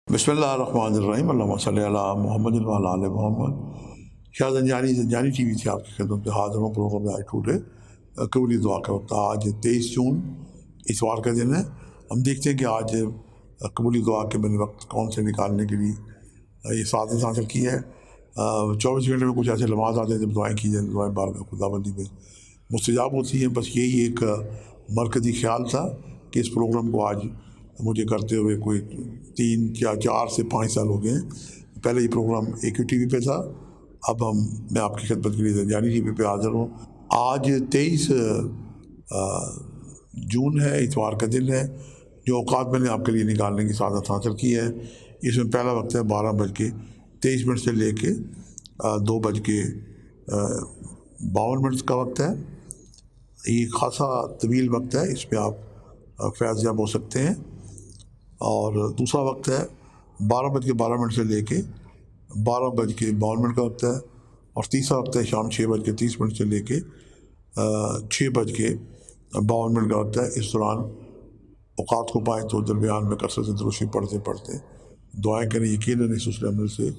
बिस्मिल्लाहिर्रहमानिर्रहीम अल्लाहुम्मा सल्ली अला मुहम्मद व अला आलि मोहम्मद। शाह ज़ंजानी टी वी से आपकी खिदमत में हाज़िर हूँ। प्रोग्राम में आज टूडे कबूली दुआ का वक्त। आज 23 जून इतवार का दिन है। हम देखते हैं कि आज कबूली दुआ के मैंने वक्त कौन से निकालने के लिए ये सादत हासिल की है। 24 घंटे में कुछ ऐसे लम्हात आते हैं जब दुआएँ की जाए, दुआएँ बारगाह खुदाबंदी में मुस्तजाब होती हैं। बस यही एक मरकज़ी ख्याल था कि इस प्रोग्राम को आज मुझे करते हुए कोई 3 या 4 से 5 साल हो गए हैं। पहले ये प्रोग्राम AQTV पे था, अब मैं आपकी खिदमत के लिए ज़ंजानी टी वी पे हाज़िर हूँ। आज 23 जून है, इतवार का दिन है। जो औकात मैंने आपके लिए निकालने की सादत हासिल की है, इसमें पहला वक्त है 12:23 से लेके 2:52 का वक्त है। ये खासा तवील वक्त है, इस पर आप फैज़याब हो सकते हैं। और दूसरा वक्त है 12:12 से लेके 12:52 का वक्त है। और तीसरा वक्त है शाम 6:30 से लेके 6:52 का वक्त है। इस दौरान औकात को पाएँ तो दरमियान में कसरत से दुरूशी पढ़ते पढ़ते दुआएँ करें। यकीनन इस उस अमल से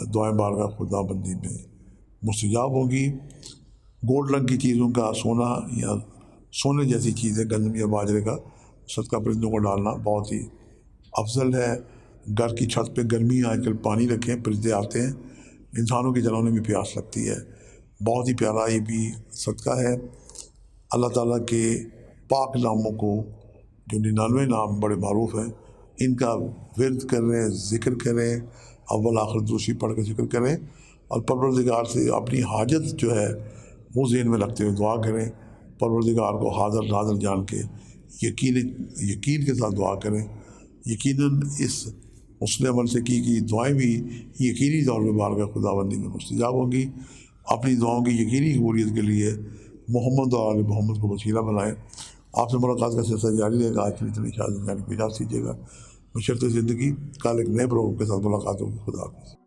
दुआएँ बारगाह खुदाबंदी में मुस्तजाब होंगी। गोल्ड रंग की चीज़ों का सोना या सोने जैसी चीज़ें, गंदम या बाजरे का सदका परिंदों को डालना बहुत ही अफजल है। घर की छत पे गर्मी आजकल पानी रखें, परिंदे आते हैं, इंसानों की जानों में भी प्यास लगती है। बहुत ही प्यारा ये भी सदका है। अल्लाह ताला के पाक नामों को, जो 99 नाम बड़े मारूफ हैं, इनका विर्द करें, ज़िक्र करें, अव्वल आखिर दूसरी पढ़ के ज़िक्र करें और परवरदिगार से अपनी हाजत जो है वो ज़हन में रखते हुए दुआ करें। परवरदिगार को हाज़िर नाज़िर जान के यकीन के साथ दुआ करें। यकीनन इस उसने अमल से की दुआएँ भी यकीनी तौर पर बारगाह खुदाबंदी में मुस्तजाब होंगी। अपनी दुआओं की यकीनी कबूलियत के लिए मोहम्मद और आले मोहम्मद को वसीला बनाएं। आपसे मुलाकात का सिलसिला जारी रहेगा। आज के लिए इतनी इजाज़त दीजिएगा। बशर्ते ज़िंदगी। कल एक नए प्रोग्राम के साथ मुलाकात होगी। खुदा हाफ़िज़।